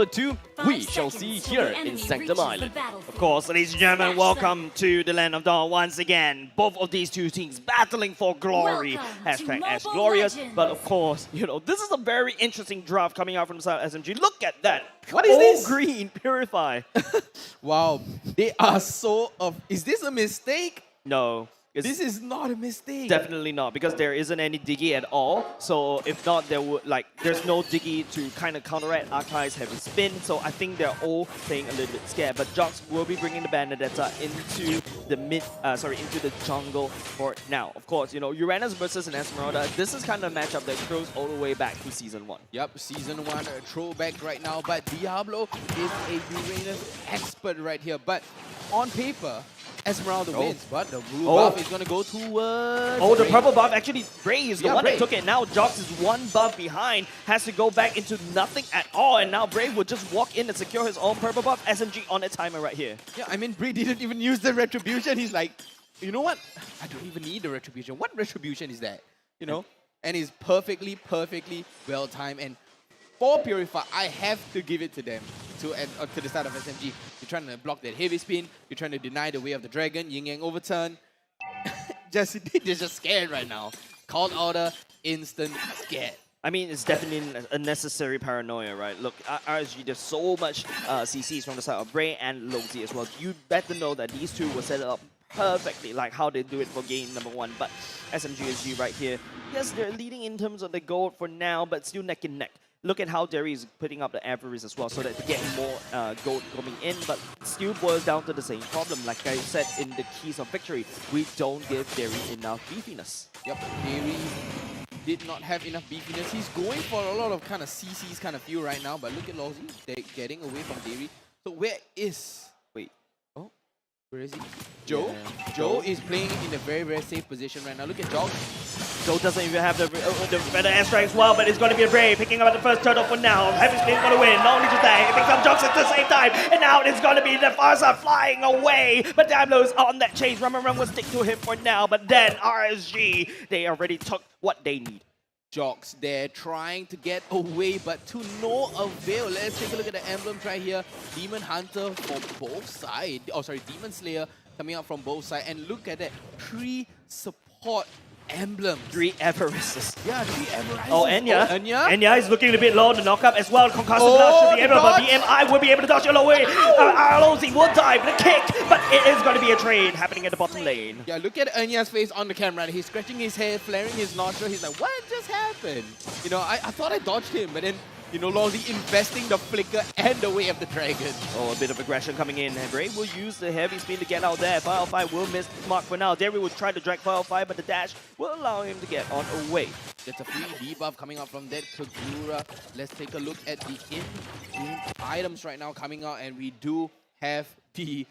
2, we shall see here in Sanctum Island. Of course, ladies and gentlemen, welcome to the Land of Dawn once again. Both of these two teams battling for glory. Hashtag as glorious. But of course, this is a very interesting draft coming out from the side of SMG. Look at that. What is this? Green Purify. Wow, they are so... Is this a mistake? No. This is not a mistake. Definitely not, because there isn't any Diggy at all. So if not, there's no Diggy to kind of counteract Archive's heavy spin. So I think they're all playing a little bit scared. But Jox will be bringing the Bandadetta into the into the jungle for now. Of course, Uranus versus an Esmeralda. This is kind of a matchup that goes all the way back to Season 1. Yep, Season 1 throwback right now. But Diablo is a Uranus expert right here. But on paper, Esmeralda wins, but the blue buff is going to go towards... the purple buff, actually, Bray is the one that took it. Now Jox is one buff behind, has to go back into nothing at all, and now Bray will just walk in and secure his own purple buff. SMG on a timer right here. Yeah, I mean, Bray didn't even use the Retribution. He's like, you know what? I don't even need the Retribution. What Retribution is that? And he's perfectly well-timed. And for Purify, I have to give it to them, to the side of SMG. You're trying to block that heavy spin. You're trying to deny the way of the dragon. Yin Yang overturn. They're just scared right now. Called order, instant scared. I mean, it's definitely a necessary paranoia, right? Look, RSG, there's so much CCs from the side of Bray and Lozi as well. You better know that these two will set it up perfectly, like how they do it for game number 1. But SMG right here, yes, they're leading in terms of the gold for now, but still neck and neck. Look at how Derry is putting up the averages as well, so that they get more gold coming in, but still boils down to the same problem. Like I said in the keys of victory, we don't give Derry enough beefiness. Yep, Derry did not have enough beefiness. He's going for a lot of kind of CCs kind of feel right now, but look at Lozi. They're getting away from Derry. So where is... Wait. Oh, where is he? Joe? Yeah. Joe is playing in a very safe position right now. Look at Joe. Joe doesn't even have the better airstrike as well, but it's going to be a Bray picking up the first turtle for now. Heavy spin's going to win. Not only just that, he picks up Jox at the same time, and now it's going to be the Farsa flying away. But Diablo's on that chase. Run will stick to him for now, but then RSG, they already took what they need. Jox, they're trying to get away, but to no avail. Let's take a look at the emblems right here. Demon Hunter for both sides. Oh, sorry, Demon Slayer coming out from both sides. And look at that. 3 support emblems. 3 Everests. Yeah, 3 Everests. Oh, Enya is looking a bit low on the knockup as well. Concussive blast should be able, but BMI will be able to dodge it away. Lozi will dive the kick, but it is going to be a trade happening at the bottom lane. Yeah, look at Enya's face on the camera. He's scratching his head, flaring his nostril. He's like, what just happened? I thought I dodged him, but then Lozi investing the flicker and the way of the dragon. Oh, a bit of aggression coming in. And Bray will use the heavy spin to get out there. Firefly will miss the mark for now. Derry will try to drag Firefly, but the dash will allow him to get on away. That's a free debuff coming out from that Kagura. Let's take a look at the in-game items right now coming out, and we do have the...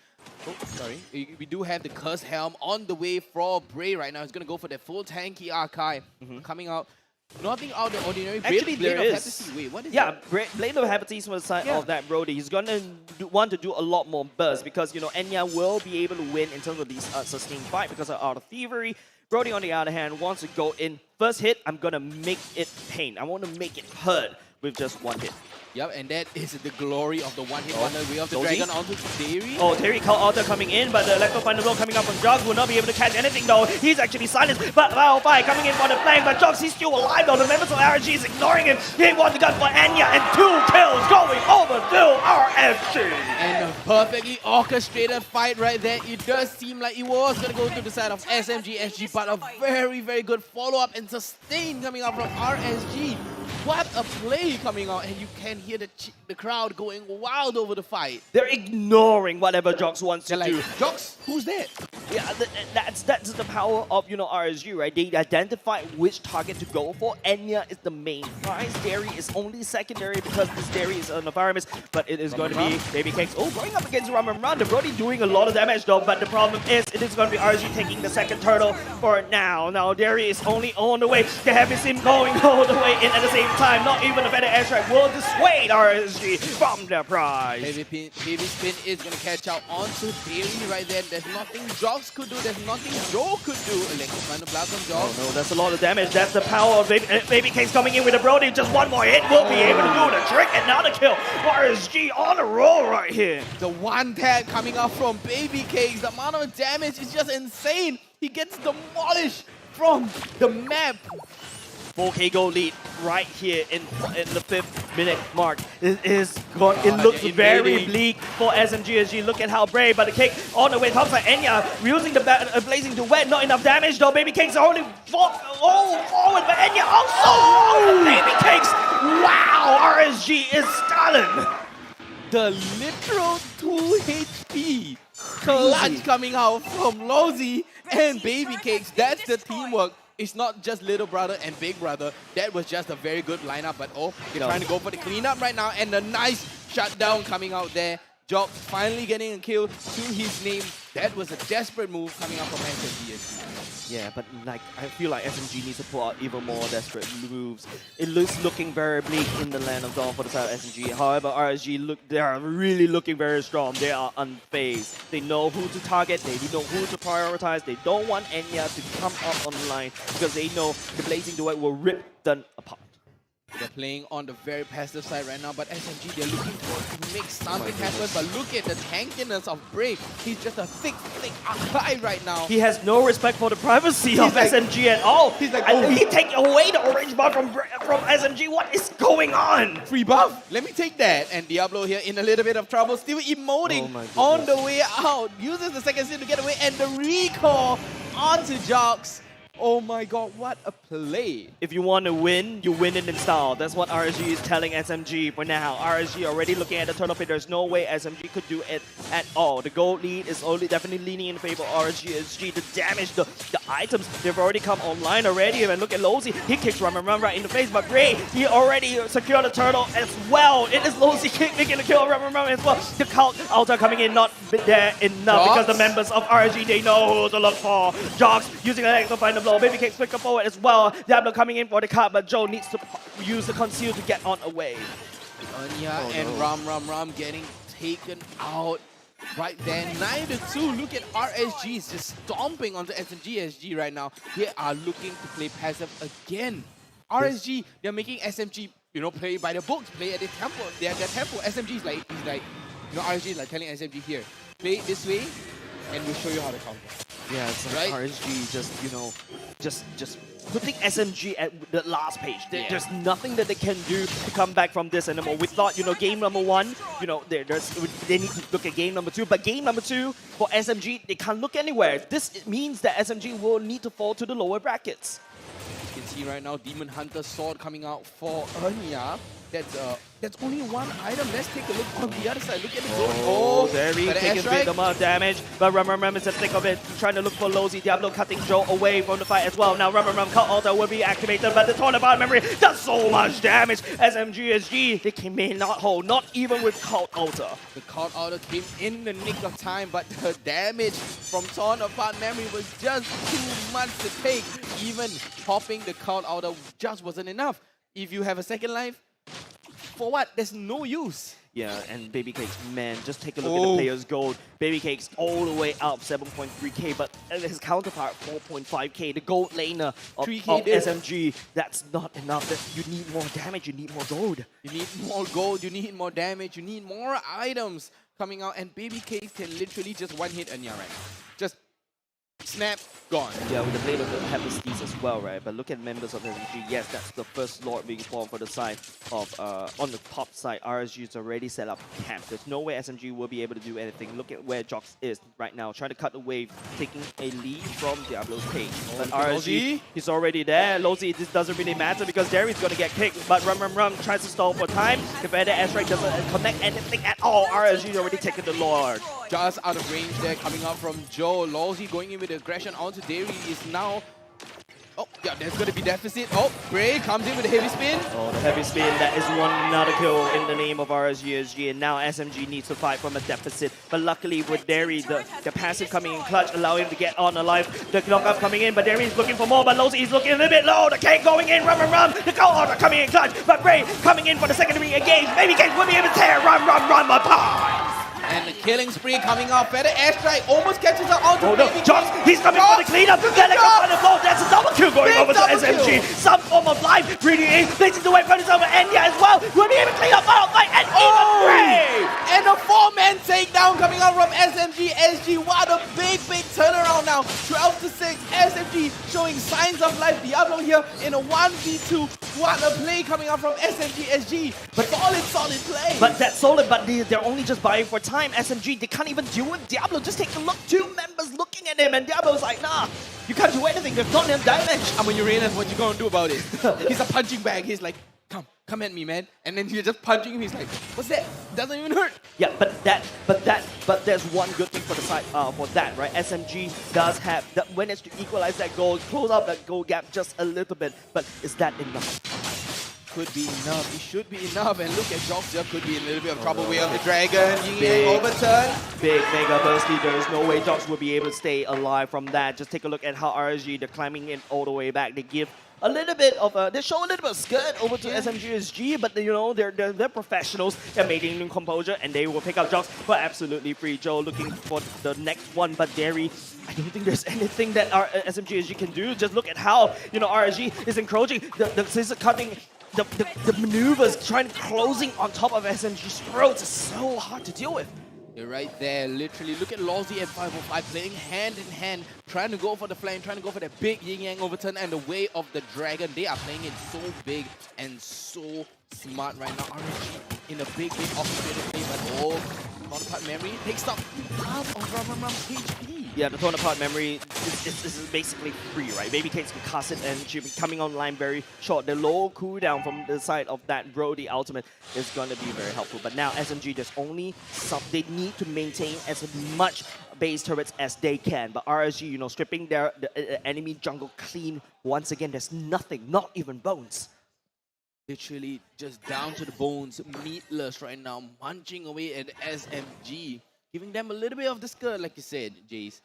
We do have the Curse Helm on the way for Bray right now. He's going to go for the full tanky Archive coming out. Nothing out of the ordinary. Actually, there is. Wait, what is that? Blade of Hepatitis on the side of that Brody. He's going to want to do a lot more burst because, Enya will be able to win in terms of these sustained fight because of Art of Thievery. Brody, on the other hand, wants to go in. First hit, I'm going to make it pain. I want to make it hurt with just 1 hit. Yep, and that is the glory of the one-hit wonder way of the dragon onto Derry. Oh, Terry Call Alter coming in, but the Electro Blow coming up from Jox will not be able to catch anything though. He's actually silenced, but Wildfire coming in for the flank, but Jox, he's still alive though. The members of RSG is ignoring him. He wants the gun for Enya, and 2 kills going over to RSG. And a perfectly orchestrated fight right there. It does seem like it was going to go to the side of SMG, SG, but a very good follow-up and sustain coming out from RSG. What a play coming out, and you can hear the crowd going wild over the fight. They're ignoring whatever Jox wants to do. Jox, who's that? Yeah, that's the power of RSG, right? They identify which target to go for. Enya is the main prize. Derry is only secondary because this Derry is an environment, but it is going to be Baby Cakes. Oh, going up against Run. The Brody doing a lot of damage though, but the problem is it is going to be RSG taking the second turtle for now. Now Derry is only on the way. The heavy sim going all the way in at the same time. Not even a better airstrike will dissuade RSG from the prize. Heavy spin is going to catch out onto Derry right there. There's nothing Jox Jox could do. There's nothing Joe could do. Electric Thunder Blast from Oh Jox. no, that's a lot of damage. That's the power of Baby Cakes coming in with a Brody. Just one more hit will be able to do the trick. And now the kill. RSG on a roll right here. The one tap coming out from Baby Cakes. The amount of damage is just insane. He gets demolished from the map. 4K goal lead right here in the 5th minute mark. It looks very bleak for SMG. Look at how brave, but the Cake on the way top side. Enya using the blazing duet, not enough damage though. Baby Cakes are only forward, but Enya also Baby Cakes. Wow, RSG is stalling. The literal 2 HP clutch coming out from Lozy and Baby Cakes. That's the teamwork. It's not just little brother and big brother. That was just a very good lineup, but they're trying to go for the cleanup right now, and a nice shutdown coming out there. Jox finally getting a kill to his name. That was a desperate move coming out from SMG. Yeah, but like I feel like SMG needs to pull out even more desperate moves. It looks looking very bleak in the land of Dawn for the side of SMG. However, RSG they are really looking very strong. They are unfazed. They know who to target. They know who to prioritize. They don't want Enya to come up online because they know the Blazing Duet will rip them apart. They're playing on the very passive side right now, but SMG, they're looking to make something happen. But look at the tankiness of Brave. He's just a thick guy right now. He has no respect for the privacy of SMG at all. He's like, he take away the orange bar from SMG. What is going on? Free buff. Let me take that. And Diablo here in a little bit of trouble, still emoting on the way out. Uses the second skill to get away, and the recall onto Jox. Oh my god, what a play. If you want to win, you win it in style. That's what RSG is telling SMG for now. RSG already looking at the turtle pit. There's no way SMG could do it at all. The gold lead is only definitely leaning in favor of RSG. The damage, the items, they've already come online already. And look at Lozy. He kicks Run right in the face. But Ray, he already secured the turtle as well. It is Lozy making the kill Run as well. The Cult Altar coming in, not there enough because the members of RSG, they know who to look for. Jox using an X to find the blow. Baby Cakes quicker forward as well. Diablo coming in for the cut, but Joe needs to use the conceal to get on away. Enya and Ram getting taken out right there. 9-2. Look at RSG just stomping onto SMG right now. They are looking to play passive again. RSG, they're making SMG, play by the books, play at their tempo. Their tempo. SMG is like, RSG is like telling SMG here, play it this way, and we'll show you how to counter. Yeah, it's like RSG just putting SMG at the last page. There's nothing that they can do to come back from this anymore. We thought, game number 1, they need to look at game number 2. But game number 2 for SMG, they can't look anywhere. This means that SMG will need to fall to the lower brackets. You can see right now, Demon Hunter Sword coming out for Enya. That's only one item. Let's take a look on the other side. Look at the gold. There he taking a big amount of damage. But Ram is in the thick of it, trying to look for Lozy. Diablo cutting Joe away from the fight as well. Now Ram Cult Altar will be activated, but the Tornado Memory does so much damage. SMG, they came in not whole, not even with Cult Altar. The Cult Altar came in the nick of time, but the damage from Torn Apart Memory was just too much to take. Even popping the Cult Altar just wasn't enough. If you have a second life, for what? There's no use. Yeah, and Baby Cakes, man, just take a look at the player's gold. Baby Cakes all the way up 7.3k, but his counterpart 4.5k. The gold laner of SMG, that's not enough. You need more damage, you need more gold. You need more gold, you need more damage, you need more items coming out, and Baby Cakes can literally just one-hit Enya right now. Just snap, gone. Yeah, with the Blade of the Hephaestus as well, right? But look at members of SMG. Yes, that's the first Lord being formed for the side of, on the top side, RSG is already set up camp. There's no way SMG will be able to do anything. Look at where Jox is right now, trying to cut the wave, taking a lead from Diablo's page. But RSG, he's already there. Lozy, this doesn't really matter because Derry's going to get kicked. But Rum tries to stall for time. The Feather Airstrike doesn't connect anything at all. RSG's already taken the Lord. Just out of range there, coming out from Joe. Lozy going in with aggression onto Derry is now... Oh, yeah, there's going to be deficit. Oh, Bray comes in with a heavy spin. Oh, the heavy spin. That is another kill in the name of RSG. And now SMG needs to fight from a deficit. But luckily with Derry, the passive coming in clutch, allowing him to get on alive. The knockup coming in, but Derry is looking for more. But Lozy is looking a little bit low. The cake going in. Run. The goal order coming in clutch. But Bray coming in for the secondary engage. Baby Cakes will be able to tear. Run apart. And the killing spree coming out. Better airstrike almost catches her onto Oh no, Baby Jox, King. he's coming for the cleanup. Then they come on the floor. That's a double kill going Big over to double SMG. kill. Some form of life. Breathing in, places the way for this over Enya as well. Will be able to clean up final fight and even Ray. And a 4-man takedown coming out from SMG SG. What a big turnaround now. 12-6. SMG showing signs of life. Diablo here in a 1v2. What a play coming out from SMG SG. But solid play. But that's solid, but they're only just buying for time. SMG, they can't even deal with Diablo. Just take a look. 2 members looking at him, and Diablo's like, nah, you can't do anything. There's not enough damage. I'm when you realize what you gonna do about it. He's a punching bag. He's like, come at me, man. And then you're just punching him. He's like, what's that? Doesn't even hurt. Yeah, but there's one good thing for the side for that, right? SMG does have that managed to equalize that goal, close up that goal gap just a little bit. But is that enough? Could be enough. It should be enough. And look at Jox here. Could be in a little bit of trouble. Way of the dragon. Yin overturn. Big mega bursty. There is no way Jox will be able to stay alive from that. Just take a look at how RSG, they're climbing in all the way back. They give a little bit of they show a little bit of skirt over to SMGSG, but you know they're professionals. They're maintaining composure, and they will pick up Jox for absolutely free. Joe looking for the next one, but Derry, I don't think there's anything that our SMGSG can do. Just look at how RSG is encroaching, the scissor cutting. The maneuvers trying closing on top of SMG's throats is so hard to deal with. You're right there, literally. Look at Lawsy and 505 playing hand in hand, trying to go for the flame, trying to go for that big yin-yang overturn and the way of the dragon. They are playing it so big and so smart right now. RSG in a big orchestrated play, but counterpart memory takes up half of Ramram's HP. Yeah, the torn apart memory is basically free, right? Baby Cakes can cast it and she'll be coming online very short. The low cooldown from the side of that Brody ultimate is going to be very helpful. But now SMG, there's only some, they need to maintain as much base turrets as they can. But RSG, stripping the enemy jungle clean once again. There's nothing, not even bones. Literally just down to the bones, meatless right now, munching away at SMG. Giving them a little bit of the skirt, like you said, Jace.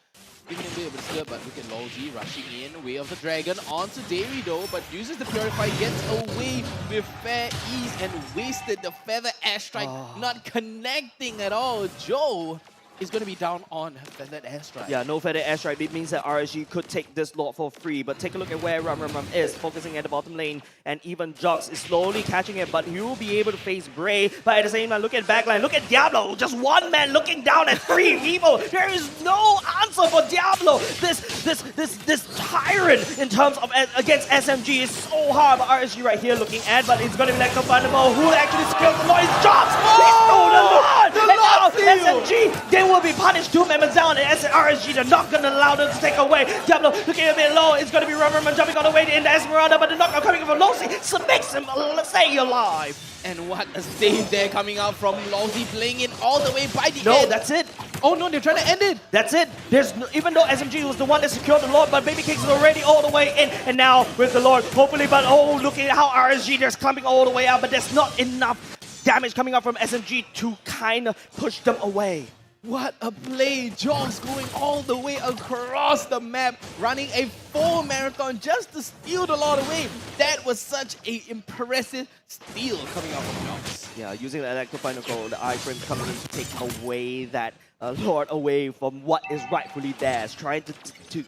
Giving them a bit of the skirt, but look at Lawsy rushing in. Way of the Dragon onto Dairy though, but uses the Purify, gets away with fair ease and wasted the Feather Airstrike, not connecting at all. Joe is going to be down on Feathered Airstrike. Yeah, no Feathered Airstrike. It means that RSG could take this lot for free. But take a look at where Ram is, focusing at the bottom lane. And even Jox is slowly catching it, but he will be able to face Bray. But at the same time, look at backline. Look at Diablo. Just one man looking down at 3 people. There is no answer for Diablo. This tyrant in terms of against SMG is so hard. But RSG right here looking at, but it's going to be like unfindable. Who actually skills the Lord? It's Jox. He stole the Lord. And now SMG, they will be punished. 2 members down, and RSG, they're not going to allow them to take away. Diablo looking a bit low. It's going to be Rubberman jumping all the way into Esmeralda, but the knockout coming from Lawsy makes him stay alive. And what a save there coming out from Lawsy, playing it all the way by the end. No, that's it. Oh no, they're trying to end it. That's it. There's no, even though SMG was the one that secured the Lord, but Baby Cakes is already all the way in. And now with the Lord, hopefully, but looking at how RSG, they're climbing all the way out, but there's not enough damage coming out from SMG to kind of push them away. What a play. Jones going all the way across the map, running a full marathon just to steal the Lord away. That was such an impressive steal coming out from Jones. Yeah, using the Electrofinacle, the iframe coming in to take away that Lord away from what is rightfully theirs, trying to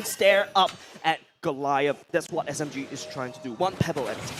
stare up at Goliath. That's what SMG is trying to do. One pebble at a time.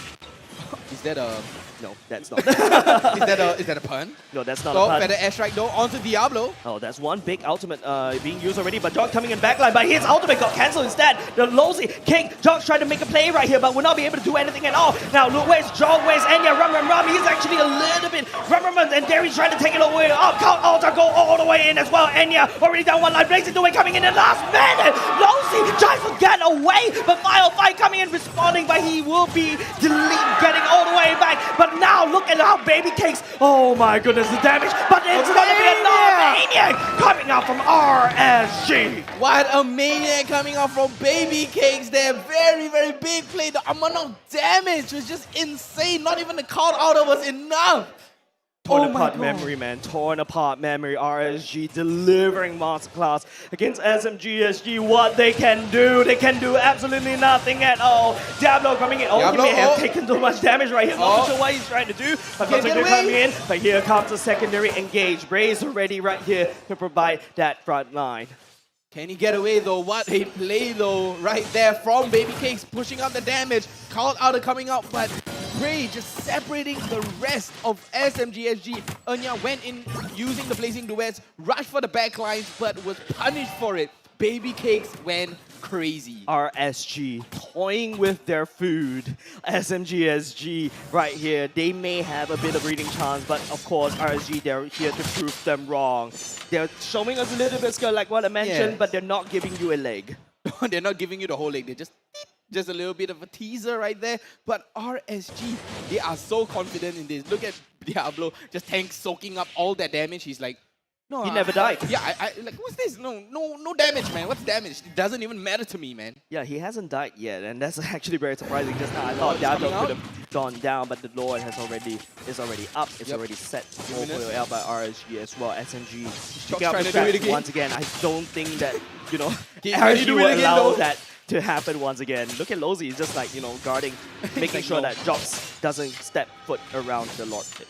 Is that a... No, that's not. is that a pun? No, that's not a pun. Better airstrike though onto Diablo. Oh, that's one big ultimate being used already, but Jock coming in backline, but his ultimate got cancelled instead. The Lawsy King, Jock's trying to make a play right here, but will not be able to do anything at all. Now, look, where's Jock, where's Enya, Ram, he's actually a little bit, Ram, and Derry's trying to take it away. Up, count altar, go all the way in as well. Enya already down one line, Blaze it away, coming in the last minute. Lawsy tries to get away, but Final Fight coming in, responding, but he will be getting all the way back. But now, look at how Baby Cakes, oh my goodness, the damage, but it's going to be another maniac coming out from RSG. What a maniac coming out from Baby Cakes there. Very, very big play. The amount of damage was just insane. Not even the call out was enough Torn apart memory, man. Torn apart memory. RSG delivering masterclass against SMG. What they can do. They can do absolutely nothing at all. Diablo coming in. Oh, he may have taken too much damage right here. Not sure what he's trying to do. But Concentrate coming in. But here comes the secondary engage. Bray is already right here to provide that front line. Can he get away though? What a play though, right there from Baby Cakes, pushing up the damage. Called out and coming out, but Bray just separating the rest of SMG. Enya went in using the blazing duets, rushed for the backlines, but was punished for it. Baby Cakes went crazy. RSG toying with their food. SMG right here. They may have a bit of reading chance, but of course RSG, they're here to prove them wrong. They're showing us a little bit skill like what I mentioned, but they're not giving you a leg. They're not giving you the whole leg. They're just a little bit of a teaser right there. But RSG, they are so confident in this. Look at Diablo, just tank soaking up all that damage. He's like, no, he never died. Yeah, I like, what's this? No damage, man. What's damage? It doesn't even matter to me, man. Yeah, he hasn't died yet, and that's actually very surprising. Just now, I thought Diablo could have gone down, but the Lord is already up. It's already set over out by RSG as well. SMG picking up the track once again. I don't think that RSG will allow that to happen once again. Look at Lozy, he's just like guarding, making sure that Jox doesn't step foot around the Lord pit.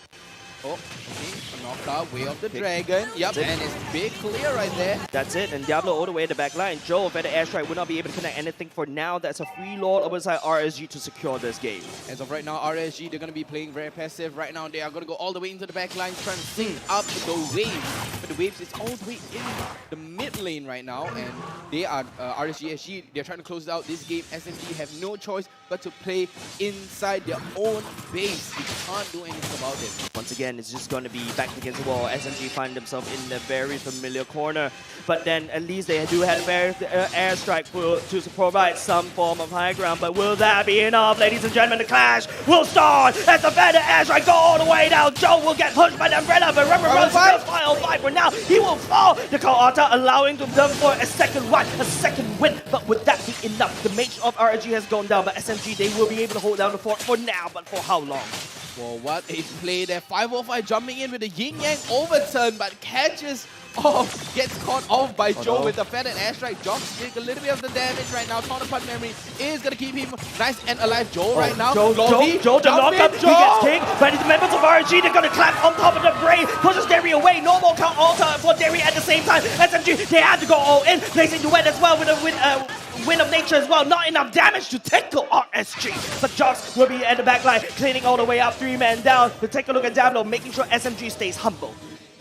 Oh, okay. Knockout, Way of the Dragon. Yep, and it's big clear right there. That's it, and Diablo all the way at the back line. Joe, if at the airstrike, would not be able to connect anything for now. That's a free Lord over side RSG to secure this game. As of right now, RSG, they're going to be playing very passive. Right now, they are going to go all the way into the back line, trying to sync up the waves. But the waves is all the way in the mid lane right now, and they are, RSG, they're trying to close out this game. SMG have no choice but to play inside their own base. They can't do anything about it. Once again, it's just going to be back against the wall. SMG find themselves in a very familiar corner. But then at least they do have an airstrike to provide some form of high ground. But will that be enough? Ladies and gentlemen, the clash will start as the better airstrike go all the way down. Joe will get pushed by the umbrella, but remember, runs to final fight for now. He will fall. The call Arta allowing them for a second run, a second win. But would that be enough? The mage of RSG has gone down, but SMG, they will be able to hold down the fort for now. But for how long? Well, what a play there. 505 jumping in with the yin-yang overturn, but catches off, gets caught off by Joe with the feather airstrike. Jox take a little bit of the damage right now. Counterpart memory is going to keep him nice and alive. Joe right now. Joe, the knockup, he gets kicked, but the members of RSG, they're going to clap on top of the Bray, pushes Derry away. No more count alter for Derry at the same time. SMG, they have to go all in, placing duet as well with a Wind of Nature as well. Not enough damage to tackle RSG. But Jox will be at the back line, cleaning all the way up, 3 men down. To take a look at Diablo, making sure SMG stays humble.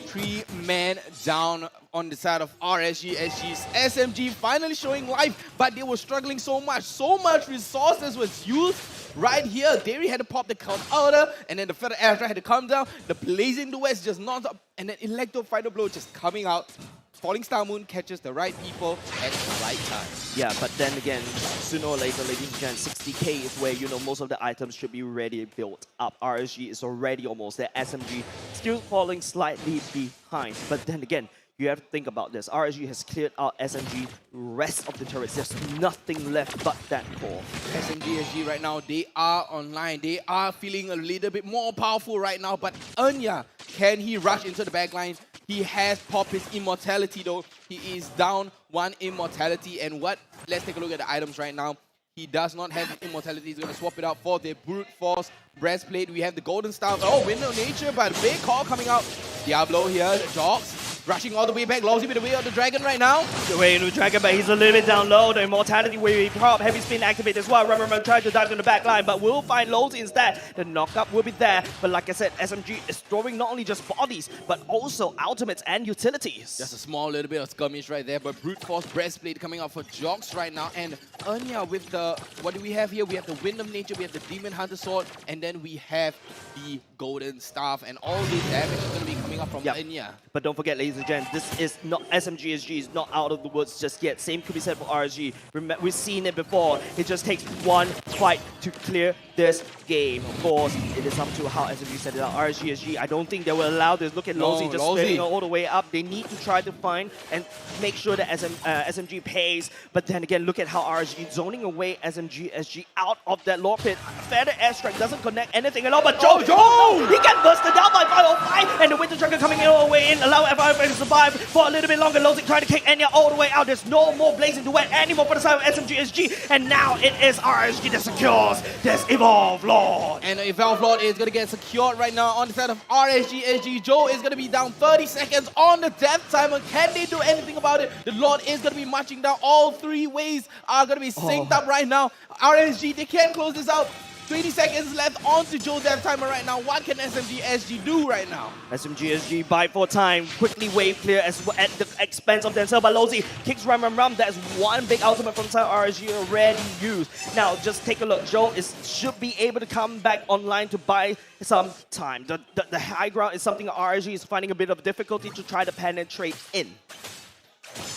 3 men down on the side of RSG. SMG finally showing life, but they were struggling so much resources was used right here. Derry had to pop the count outer, and then the feather airstrike had to come down. The blazing duets just non-stop, and then Electro Fighter Blow just coming out. Falling Star Moon catches the right people at the right time. Yeah, but then again, sooner or later, ladies and gents, 60k is where, most of the items should be ready built up. RSG is already almost there. SMG still falling slightly behind. But then again, you have to think about this. RSG has cleared out SMG, rest of the turrets. There's nothing left but that core. SMG right now, they are online. They are feeling a little bit more powerful right now. But Enya, can he rush into the backline? He has popped his immortality though. He is down 1 immortality. And let's take a look at the items right now. He does not have his immortality. He's going to swap it out for the Brute Force Breastplate. We have the Golden Staff. Oh, Wind of Nature, but big call coming out. Diablo here, Jox. Rushing all the way back, Lozy with the Way of the Dragon right now. The Way of the Dragon, but he's a little bit down low. The Immortality Wave prop, Heavy Spin activated as well. Rubberman trying to dive in the back line, but we'll find Lozy instead. The knockup will be there, but like I said, SMG is throwing not only just bodies, but also ultimates and utilities. Just a small little bit of skirmish right there, but Brute Force Breastplate coming out for Jox right now. And Enya with the, what do we have here? We have the Wind of Nature, we have the Demon Hunter Sword, and then we have the Golden Staff. And all this damage is going to be coming up from Enya. But don't forget, ladies ladies and gents. This is not SMGSG is not out of the woods just yet. Same could be said for RSG. We've seen it before. It just takes one fight to clear this game. Of course, it is up to how SMG set it up. RSGSG, I don't think they will allow this. Look at Lozy just spinning all the way up. They need to try to find and make sure that SMG pays. But then again, look at how RSG zoning away SMGSG out of that lore pit. Feather airstrike doesn't connect anything at all. But Joe, he gets bursted down by 505, and the Winter Tracker coming in all the way in, allow FIF to survive for a little bit longer. Lozy trying to kick Enya all the way out. There's no more Blazing Duet anymore for the side of SMGSG, and now it is RSG that secures this Evolve Lord. And the Evolve Lord is going to get secured right now on the side of RSG. Joe is going to be down 30 seconds on the death timer. Can they do anything about it? The Lord is going to be marching down. All three ways are going to be synced up right now. RSG, they can close this out. 20 seconds left onto Joe's death timer right now. What can SMG do right now? SMGSG bite for time, quickly wave clear as well at the expense of themselves. But Lozy kicks Ram. That's one big ultimate from side RSG already used. Now just take a look. Joe should be able to come back online to buy some time. The high ground is something RSG is finding a bit of difficulty to try to penetrate in.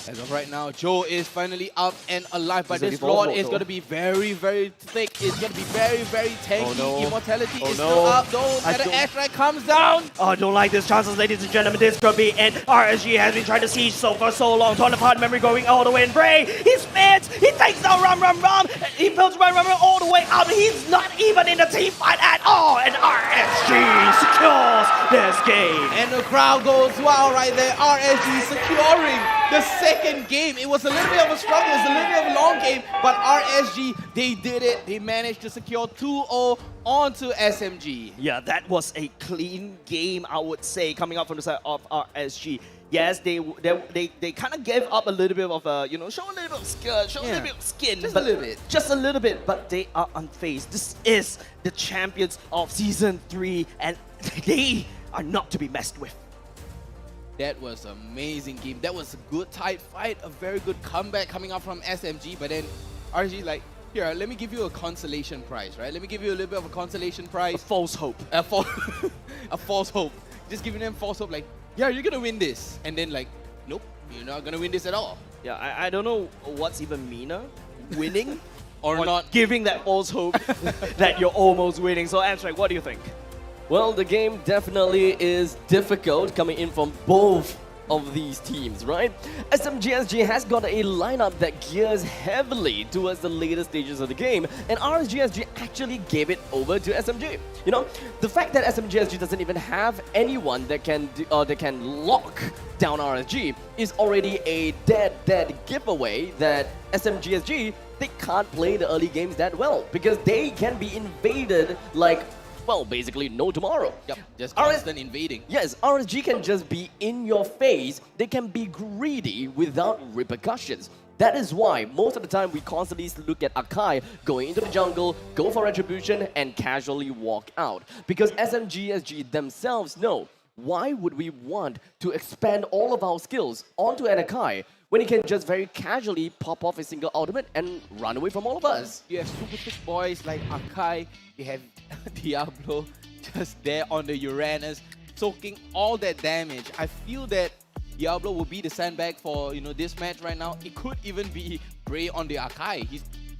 As of right now, Joe is finally up and alive, but this Lord is going to be very, very thick. It's going to be very, very tanky. Oh no. Immortality is still up. Though the airstrike comes down. Oh, I don't like this chances, ladies and gentlemen. This could be it. RSG has been trying to siege for so long. Torn apart memory going all the way in Bray. He spins. He takes down Ram. He builds Ram all the way out. He's not even in the team fight at all. And RSG secures this game. And the crowd goes wild right there. RSG securing the second game. It was a little bit of a struggle. It was a little bit of a long game. But RSG, they did it. They managed to secure 2-0 onto SMG. Yeah, that was a clean game, I would say, coming out from the side of RSG. Yes, they kind of gave up a little bit of show a little bit of skill, show a little bit of skin, just a little bit. Just a little bit, but they are unfazed. This is the champions of Season 3, and they are not to be messed with. That was an amazing game. That was a good tight fight, a very good comeback coming out from SMG, but then RSG like, here, let me give you a consolation prize, right? Let me give you a little bit of a consolation prize. A false hope. A false hope. Just giving them false hope, like, yeah, you're gonna win this. And then like, nope, you're not gonna win this at all. Yeah, I don't know what's even meaner, winning or not giving that false hope that you're almost winning. So Abstract, what do you think? Well, the game definitely is difficult coming in from both of these teams, right? SMGSG has got a lineup that gears heavily towards the later stages of the game, and RSGSG actually gave it over to SMG. You know, the fact that SMGSG doesn't even have anyone that can lock down RSG is already a dead giveaway that SMGSG, they can't play the early games that well because they can be invaded like, well, basically no tomorrow. Yep, just constant invading. Yes, RSG can just be in your face. They can be greedy without repercussions. That is why most of the time we constantly look at Akai going into the jungle, go for retribution, and casually walk out. Because SMGSG themselves know, why would we want to expand all of our skills onto an Akai when he can just very casually pop off a single ultimate and run away from all of us? You have super thick boys like Akai, you have Diablo just there on the Uranus, soaking all that damage. I feel that Diablo will be the sandbag for this match right now. It could even be Bray on the Akai.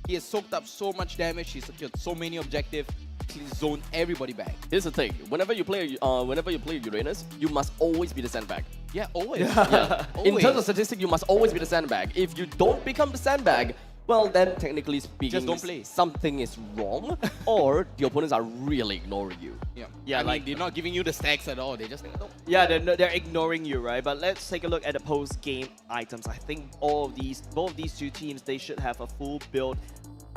He has soaked up so much damage, he's secured so many objectives. He's zoned everybody back. Here's the thing: whenever you play Uranus, you must always be the sandbag. Yeah, always. Yeah. Always. In terms of statistics, you must always be the sandbag. If you don't become the sandbag, well, then technically speaking, just don't play. Something is wrong, or the opponents are really ignoring you. Yeah, like they're not giving you the stacks at all. They just don't. Yeah, they're ignoring you, right? But let's take a look at the post-game items. I think both of these two teams, they should have a full build,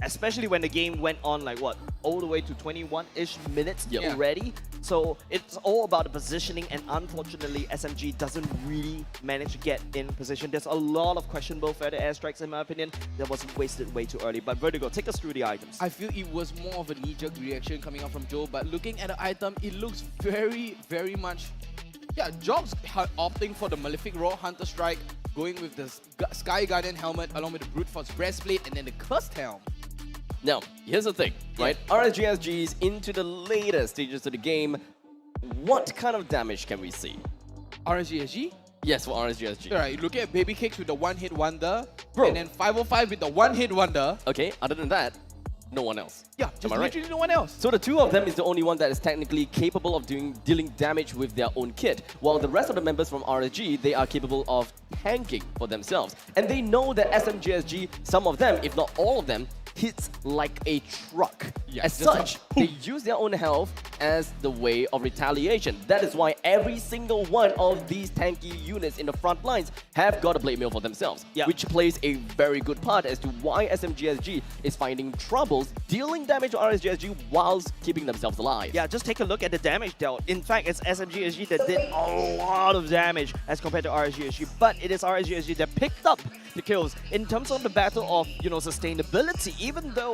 especially when the game went on like what, all the way to 21-ish minutes already. So it's all about the positioning, and unfortunately SMG doesn't really manage to get in position. There's a lot of questionable feather airstrikes in my opinion that was wasted way too early. But Vertigo, take us through the items. I feel it was more of a knee-jerk reaction coming out from Joe, but looking at the item, it looks very, very much... Yeah, Job's opting for the Malefic Roar Hunter Strike, going with the Sky Guardian helmet along with the Brute Force breastplate and then the Cursed Helm. Now, here's the thing, right? RSGSG is into the later stages of the game. What kind of damage can we see? RSGSG? Yes, for RSGSG. Alright, you look at Baby Cakes with the one-hit wonder, Bro. and then 505 with the one-hit wonder. Okay, other than that, no one else. Yeah, just Am I right? literally no one else. So the two of them is the only one that is technically capable of dealing damage with their own kit, while the rest of the members from RSG, they are capable of tanking for themselves. And they know that SMGSG, some of them, if not all of them, hits like a truck. Yeah, As just such, like, they use their own health as the way of retaliation. That is why every single one of these tanky units in the front lines have got a blade mail for themselves, Yeah. which plays a very good part as to why SMGSG is finding troubles dealing damage to RSGSG whilst keeping themselves alive. Yeah, just take a look at the damage dealt. In fact, it's SMGSG that did a lot of damage as compared to RSGSG, but it is RSGSG that picked up the kills. In terms of the battle of, sustainability, even though